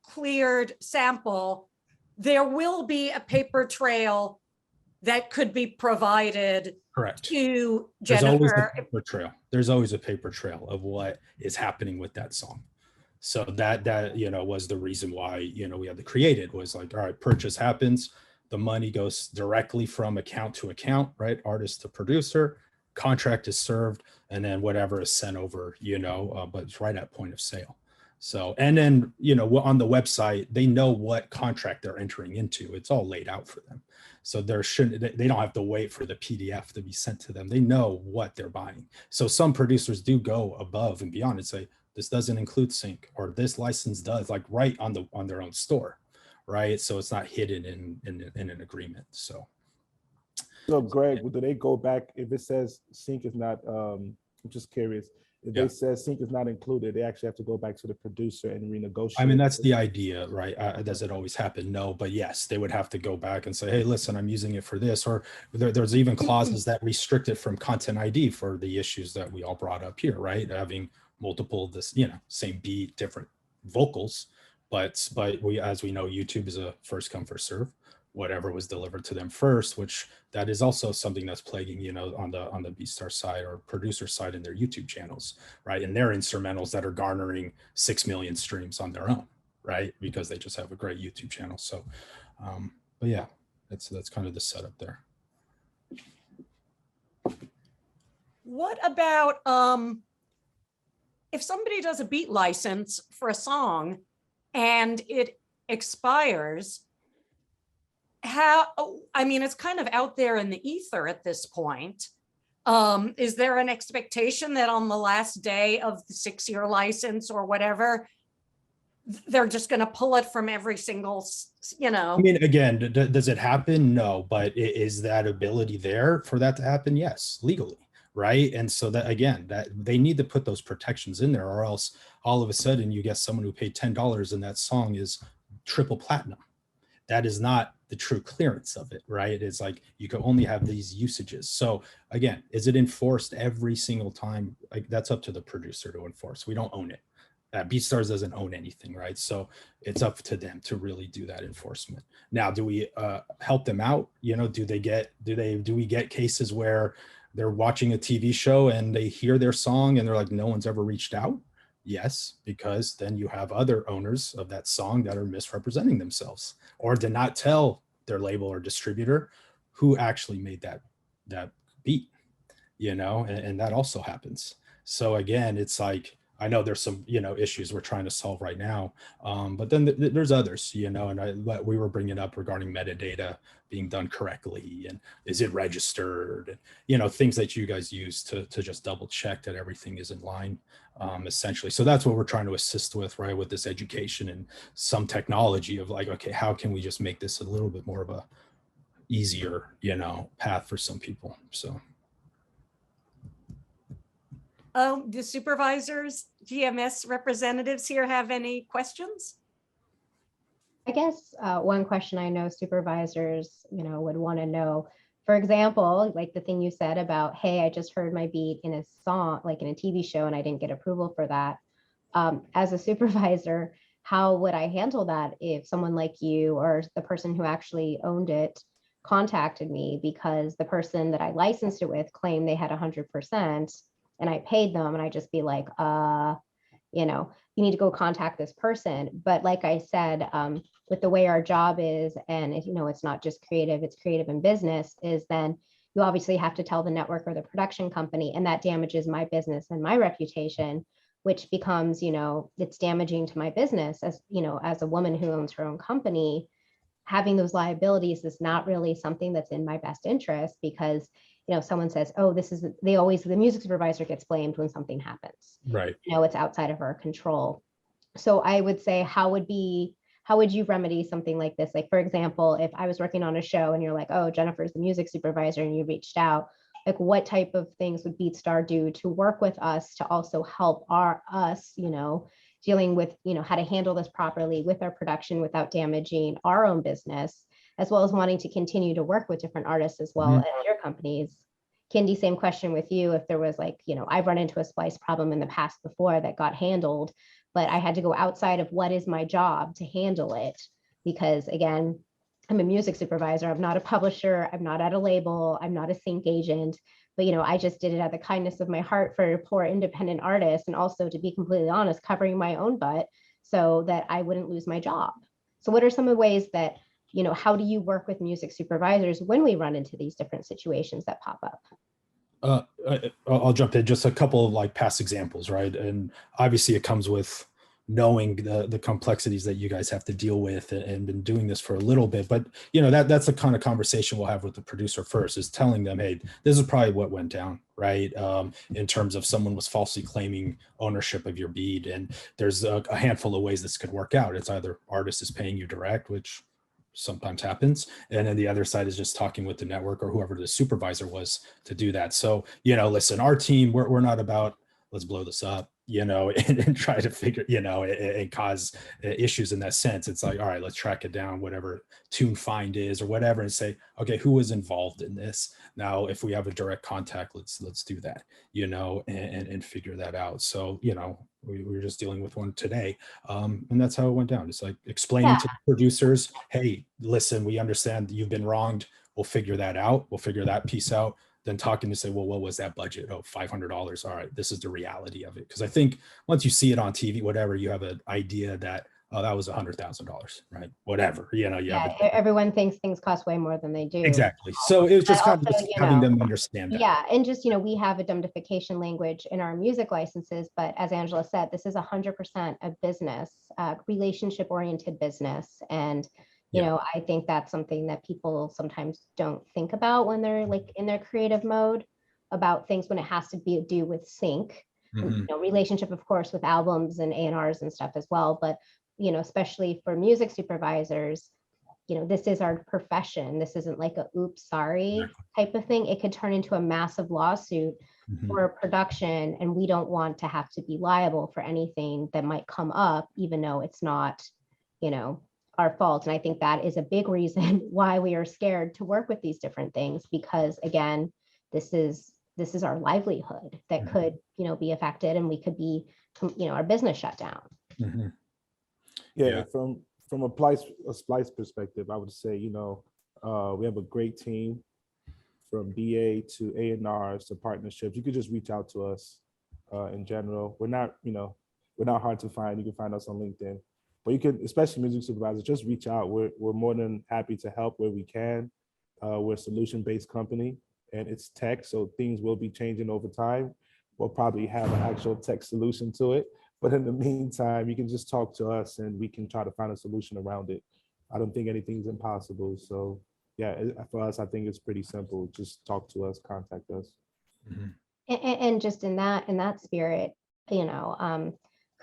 A: cleared sample, there will be a paper trail that could be provided
D: Correct.
A: to
D: There's always a
A: Jennifer.
D: paper trail. There's always a paper trail of what is happening with that song. So that was the reason why we had to create it, was like, all right, purchase happens, the money goes directly from account to account, right? Artist to producer, contract is served, and then whatever is sent over, but it's right at point of sale. So, and then on the website, they know what contract they're entering into. It's all laid out for them. So they don't have to wait for the PDF to be sent to them. They know what they're buying. So some producers do go above and beyond and say, this doesn't include sync, or this license does, like right on their own store, right? So it's not hidden in an agreement. So
E: Greg, do they go back if it says sync is not? I'm just curious. If they say sync is not included, they actually have to go back to the producer and renegotiate.
D: I mean, that's the idea, right? Does it always happen? No, but yes, they would have to go back and say, hey, listen, I'm using it for this. Or there's even clauses that restrict it from content ID for the issues that we all brought up here, right? Having multiple same beat, different vocals, but we, as we know, YouTube is a first come first serve. Whatever was delivered to them first, which that is also something that's plaguing on the BeatStars side or producer side in their YouTube channels, right? And their instrumentals that are garnering 6 million streams on their own, right? Because they just have a great YouTube channel. So, but yeah, that's kind of the setup there.
A: What about if somebody does a beat license for a song and it expires? I mean, it's kind of out there in the ether at this point. Is there an expectation that on the last day of the 6-year license or whatever, they're just going to pull it from every single,
D: I mean, again, does it happen? No, but is that ability there for that to happen? Yes, legally. Right. And so that, again, that they need to put those protections in there, or else all of a sudden you get someone who paid $10 and that song is triple platinum. That is not the true clearance of it, right? It's like you can only have these usages. So again, is it enforced every single time? Like, that's up to the producer to enforce. We don't own it. BeatStars doesn't own anything, right? So it's up to them to really do that enforcement. Now, do we help them out? Do we get cases where they're watching a TV show and they hear their song and they're like, no one's ever reached out? Yes, because then you have other owners of that song that are misrepresenting themselves or did not tell their label or distributor who actually made that beat, and that also happens. So again, it's like, I know there's some, issues we're trying to solve right now, but then there's others, and what we were bringing up regarding metadata being done correctly, and is it registered, and, things that you guys use to just double check that everything is in line, essentially. So that's what we're trying to assist with, right, with this education and some technology of like, okay, how can we just make this a little bit more of a easier, path for some people. So.
A: The supervisors, GMS representatives here have any questions?
B: I guess one question I know supervisors, would want to know, for example, like the thing you said about, hey, I just heard my beat in a song, like in a TV show, and I didn't get approval for that. As a supervisor, how would I handle that if someone like you or the person who actually owned it contacted me because the person that I licensed it with claimed they had 100%? And I paid them, and I just be like, you need to go contact this person. But like I said, with the way our job is, and it's not just creative, it's creative in business, is then you obviously have to tell the network or the production company, and that damages my business and my reputation, which becomes, it's damaging to my business as, as a woman who owns her own company. Having those liabilities is not really something that's in my best interest, because someone says, oh, the music supervisor gets blamed when something happens.
D: Right.
B: It's outside of our control. So I would say, how would you remedy something like this? Like, for example, if I was working on a show and you're like, oh, Jennifer's the music supervisor, and you reached out, like what type of things would BeatStar do to work with us to also help us, dealing with, how to handle this properly with our production without damaging our own business, as well as wanting to continue to work with different artists as well as your companies. Kendi, same question with you. If there was like, I've run into a Splice problem in the past before that got handled, but I had to go outside of what is my job to handle it. Because again, I'm a music supervisor. I'm not a publisher. I'm not at a label. I'm not a sync agent. But, I just did it out of the kindness of my heart for poor independent artists. And also, to be completely honest, covering my own butt so that I wouldn't lose my job. So what are some of the ways that, how do you work with music supervisors when we run into these different situations that pop up?
D: I'll jump in, just a couple of like past examples, right? And obviously it comes with knowing the complexities that you guys have to deal with and been doing this for a little bit. But that's the kind of conversation we'll have with the producer first, is telling them, hey, this is probably what went down, right? In terms of someone was falsely claiming ownership of your beat. And there's a handful of ways this could work out. It's either artist is paying you direct, which sometimes happens, and then the other side is just talking with the network or whoever the supervisor was to do that. So listen, our team, we're not about let's blow this up, and try to figure, and cause issues in that sense. It's like, all right, let's track it down, whatever tune find is or whatever, and say, okay, who was involved in this? Now, if we have a direct contact, let's do that, and figure that out. So, we were just dealing with one today, and that's how it went down. It's like explaining to the producers, hey, listen, we understand you've been wronged. We'll figure that out. We'll figure that piece out. Then talking to say, well, what was that budget? Oh, $500. All right, this is the reality of it. Because I think once you see it on TV, whatever, you have an idea that, oh, that was $100,000, right? Whatever,
B: everyone thinks things cost way more than they do.
D: Exactly. So it was just kind of just having them understand that.
B: Yeah, and just, we have a indemnification language in our music licenses, but as Angela said, this is 100% a business, relationship-oriented business. And I think that's something that people sometimes don't think about when they're like in their creative mode about things when it has to do with sync, relationship, of course, with albums and A&Rs and stuff as well. But, especially for music supervisors, this is our profession. This isn't like a oops, sorry type of thing. It could turn into a massive lawsuit for production. And we don't want to have to be liable for anything that might come up, even though it's not, our fault. And I think that is a big reason why we are scared to work with these different things, because again, this is our livelihood that could, be affected, and we could be, our business shut down.
E: From a Splice perspective, I would say, we have a great team from BA to A&Rs to partnerships. You could just reach out to us in general. We're not hard to find. You can find us on LinkedIn. But you can, especially music supervisors, just reach out. We're more than happy to help where we can. We're a solution-based company, and it's tech, so things will be changing over time. We'll probably have an actual tech solution to it. But in the meantime, you can just talk to us, and we can try to find a solution around it. I don't think anything's impossible. So for us, I think it's pretty simple. Just talk to us, contact us.
B: And just in that spirit,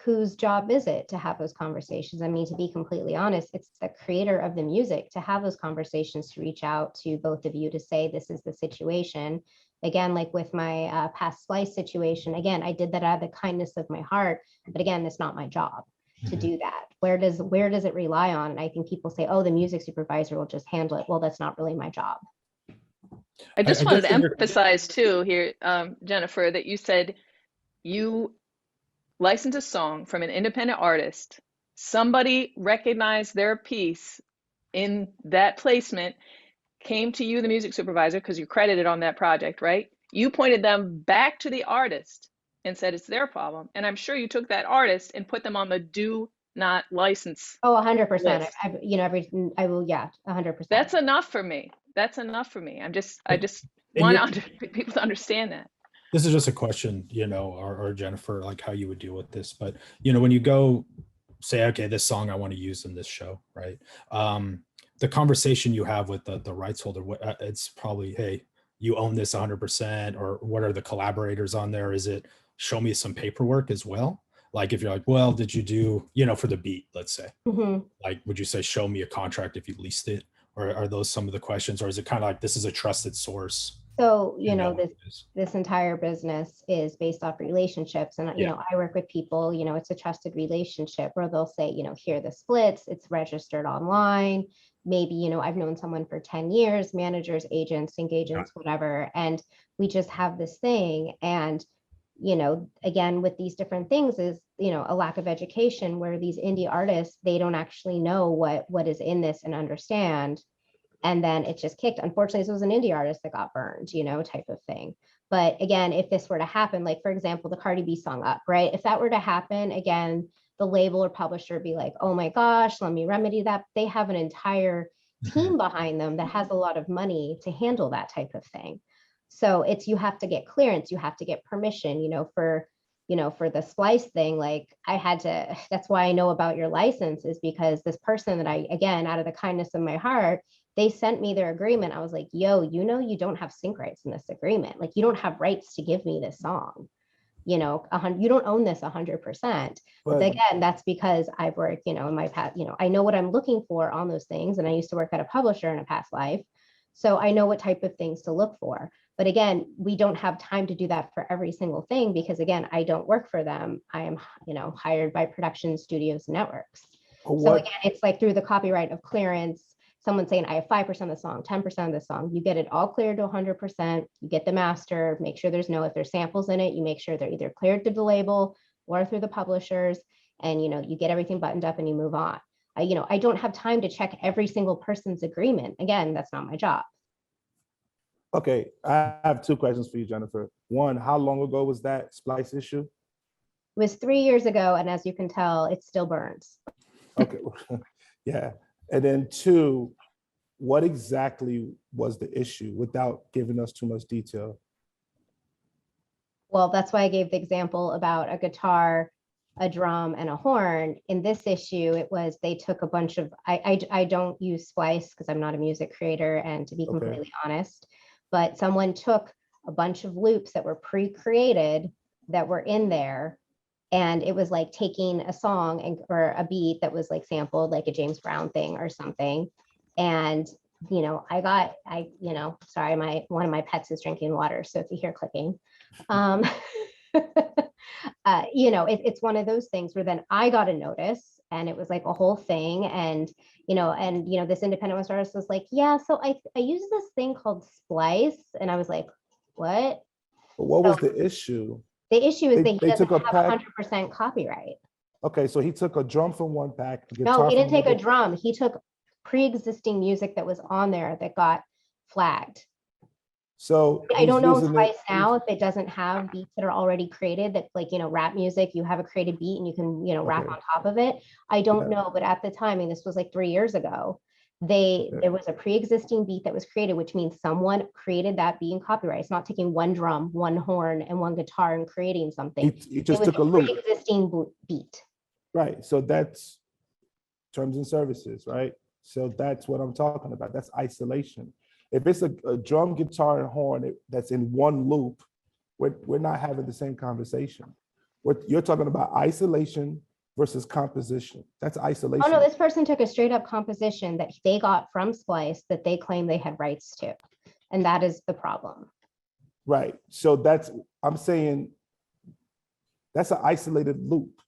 B: whose job is it to have those conversations? I mean, to be completely honest, it's the creator of the music to have those conversations, to reach out to both of you to say, this is the situation. Again, like with my past Splice situation, again, I did that out of the kindness of my heart, but again, it's not my job to do that. Where does it rely on? And I think people say, oh, the music supervisor will just handle it. Well, that's not really my job.
C: I just wanted to emphasize too here, Jennifer, that you said you license a song from an independent artist, somebody recognized their piece in that placement, came to you, the music supervisor, because you're credited on that project, right? You pointed them back to the artist and said it's their problem. And I'm sure you took that artist and put them on the do not license.
B: Oh, 100%. I will, 100%.
C: That's enough for me. I just want people to understand that.
D: This is just a question, or Jennifer, like how you would deal with this. But, when you go say, okay, this song I want to use in this show, right? The conversation you have with the rights holder, it's probably, hey, you own this 100%, or what are the collaborators on there? Is it show me some paperwork as well? Like if you're like, well, did you do, for the beat, let's say, like, would you say, show me a contract if you leased it? Or are those some of the questions? Or is it kind of like, this is a trusted source?
B: So, you
E: And
B: know,
E: that
B: this entire business is based off relationships. And, you know, I work with people, you know, it's a trusted relationship where they'll say, you know, here are the splits, it's registered online. Maybe, you know, I've known someone for 10 years, managers, agents, sync agents, whatever. And we just have this thing. And, you know, again, with these different things is, you know, a lack of education where these indie artists, they don't actually know what is in this and understand. And then it just kicked. Unfortunately, this was an indie artist that got burned, you know, type of thing. But again, if this were to happen, like, for example, the Cardi B song Up, right? If that were to happen, again, the label or publisher would be like, oh my gosh, let me remedy that. They have an entire team behind them that has a lot of money to handle that type of thing. So it's, you have to get clearance, you have to get permission, you know, for the Splice thing, like I had to, that's why I know about your license, is because this person that I, again, out of the kindness of my heart, they sent me their agreement. I was like, yo, you know, you don't have sync rights in this agreement. Like, you don't have rights to give me this song. You know, you don't own this 100%. But again, that's because I've worked, you know, in my past, you know, I know what I'm looking for on those things. And I used to work at a publisher in a past life. So I know what type of things to look for. But again, we don't have time to do that for every single thing because, again, I don't work for them. I am, you know, hired by production studios networks. So again, it's like through the copyright of clearance, someone saying I have 5% of the song, 10% of the song, you get it all cleared to 100%, you get the master, make sure there's no, if there's samples in it, you make sure they're either cleared through the label or through the publishers, and, you know, you get everything buttoned up and you move on. You know, I don't have time to check every single person's agreement. Again, that's not my job.
E: Okay, I have two questions for you, Jennifer. One, how long ago was that Splice issue?
B: It was 3 years ago, and as you can tell, it still burns.
E: Okay, yeah. And then two, what exactly was the issue without giving us too much detail?
B: Well, that's why I gave the example about a guitar, a drum, and a horn. In this issue, it was they took a bunch of, I don't use Splice because I'm not a music creator, and to be completely honest, but someone took a bunch of loops that were pre-created that were in there, and it was like taking a song and or a beat that was like sampled, like a James Brown thing or something. And, you know, you know, sorry, one of my pets is drinking water, so if you hear clicking, you know, it's one of those things where then I got a notice, and it was like a whole thing. And, you know, this independent artist was like, yeah, so I use this thing called Splice. And I was like, what?
E: But what was the issue?
B: The issue is that he doesn't
E: took
B: have 100% copyright.
E: Okay, so he took a drum from one pack.
B: No, he didn't take a drum. He took pre-existing music that was on there that got flagged.
E: So
B: I don't know Splice now if it doesn't have beats that are already created, that, like, you know, rap music, you have a created beat and you can, you know, rap on top of it. I don't know, but at the time, and this was like 3 years ago, there was a pre-existing beat that was created, which means someone created that beat in copyright. It's not taking one drum, one horn, and one guitar and creating something.
E: He just took a loop.
B: Pre-existing beat.
E: Right, so that's terms and services, right? So that's what I'm talking about. That's isolation. If it's a drum, guitar, and horn that's in one loop, we're not having the same conversation. You're talking about isolation versus composition. That's isolation.
B: Oh no, this person took a straight up composition that they got from Splice that they claim they had rights to. And that is the problem.
E: Right, so I'm saying that's an isolated loop,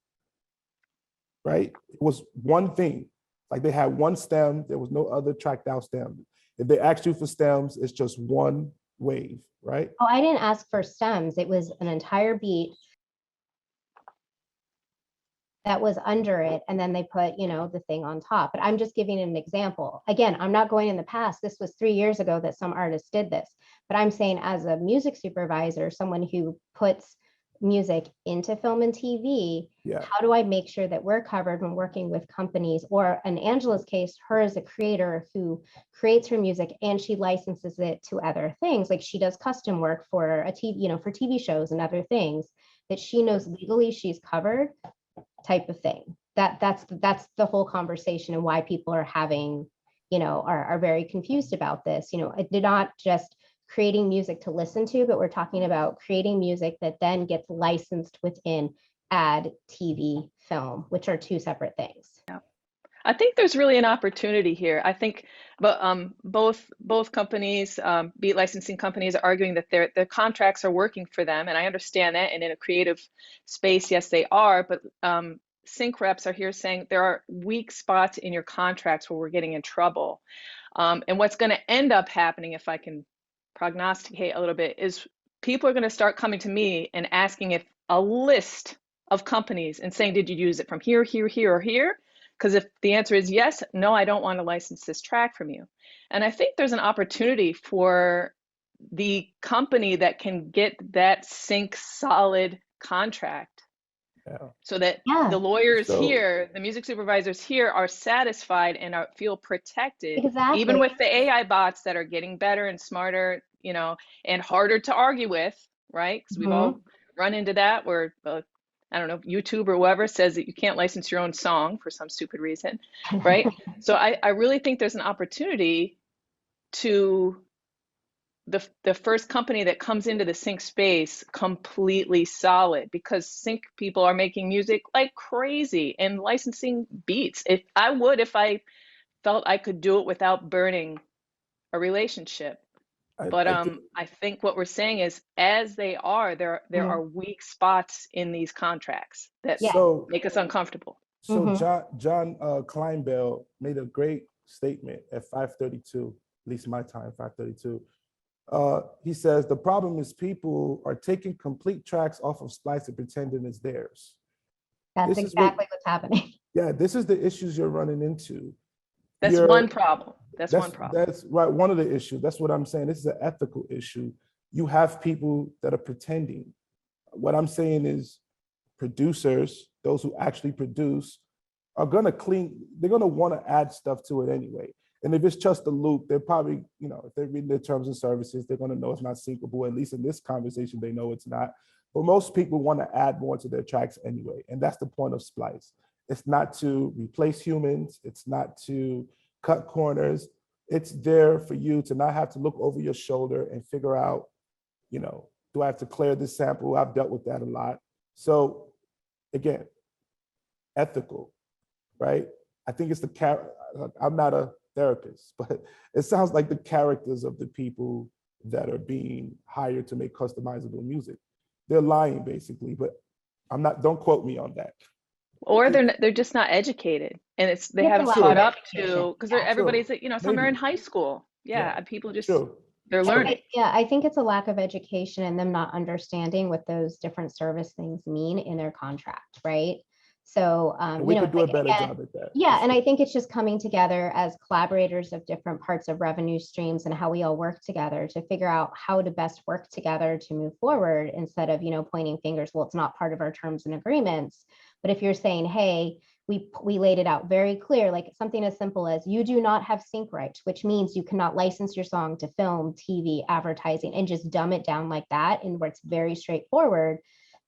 E: right? It was one thing, like they had one stem, there was no other tracked out stem. If they asked you for stems, it's just one wave, right?
B: Oh, I didn't ask for stems. It was an entire beat that was under it, and then they put, you know, the thing on top. But I'm just giving an example. Again, I'm not going in the past. This was 3 years ago that some artists did this. But I'm saying, as a music supervisor, someone who puts music into film and TV, how do I make sure that we're covered when working with companies? Or in Angela's case, her as a creator who creates her music and she licenses it to other things, like she does custom work for a TV, you know, for TV shows and other things, that she knows legally she's covered, type of thing. That's the whole conversation, and why people are having, you know, are very confused about this. You know, they're not just creating music to listen to, but we're talking about creating music that then gets licensed within ad, TV, film, which are two separate things.
C: Yeah. I think there's really an opportunity here. I think, but both companies, beat licensing companies, are arguing that their contracts are working for them, and I understand that. And in a creative space, yes, they are. But sync reps are here saying there are weak spots in your contracts where we're getting in trouble. And what's going to end up happening, if I can prognosticate a little bit, is people are going to start coming to me and asking if a list of companies and saying, did you use it from here, here, here, or here? Because if the answer is yes, no, I don't want to license this track from you. And I think there's an opportunity for the company that can get that sync solid contract, so that the lawyers here, the music supervisors here, are satisfied and feel protected, even with the AI bots that are getting better and smarter, you know, and harder to argue with, right? Because we've all run into that where I don't know, YouTube or whoever says that you can't license your own song for some stupid reason, right? So I really think there's an opportunity to the first company that comes into the sync space completely solid, because sync people are making music like crazy and licensing beats. If I felt I could do it without burning a relationship. But I think what we're saying is, as they are, there are weak spots in these contracts that make us uncomfortable.
E: So John Kleinbell made a great statement at 5:32, at least my time, 5:32. He says, the problem is people are taking complete tracks off of Splice and pretending it's theirs.
B: That's exactly what's happening.
E: Yeah, this is the issues you're running into.
C: That's one problem. That's one problem.
E: That's right. One of the issues. That's what I'm saying. This is an ethical issue. You have people that are pretending. What I'm saying is producers, those who actually produce, are going to they're going to want to add stuff to it anyway. And if it's just a loop, they're probably, you know, if they're reading their terms and services, they're going to know it's not syncable. At least in this conversation, they know it's not. But most people want to add more to their tracks anyway. And that's the point of Splice. It's not to replace humans. It's not to cut corners. It's there for you to not have to look over your shoulder and figure out, you know, do I have to clear this sample? I've dealt with that a lot. So again, ethical, right? I think it's I'm not a therapist, but it sounds like the characters of the people that are being hired to make customizable music. They're lying basically, but don't quote me on that.
C: Or they're just not educated, and they haven't caught up to, because everybody's, you know, some are in high school. People just they're learning.
B: I think it's a lack of education and them not understanding what those different service things mean in their contract, right? So
E: we could do a better job at that.
B: Yeah, and I think it's just coming together as collaborators of different parts of revenue streams and how we all work together to figure out how to best work together to move forward, instead of, you know, pointing fingers. Well, it's not part of our terms and agreements. But if you're saying, hey, we laid it out very clear, like something as simple as you do not have sync rights, which means you cannot license your song to film, TV, advertising, and just dumb it down like that, and where it's very straightforward.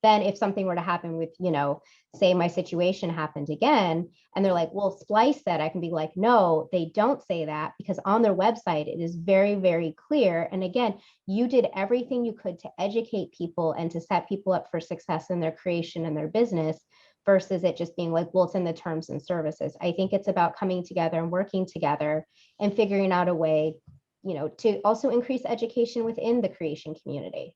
B: Then if something were to happen with, you know, say my situation happened again, and they're like, well, Splice said, I can be like, no, they don't say that, because on their website, it is very, very clear. And again, you did everything you could to educate people and to set people up for success in their creation and their business, versus it just being like, well, it's in the terms and services. I think it's about coming together and working together and figuring out a way, you know, to also increase education within the creation community.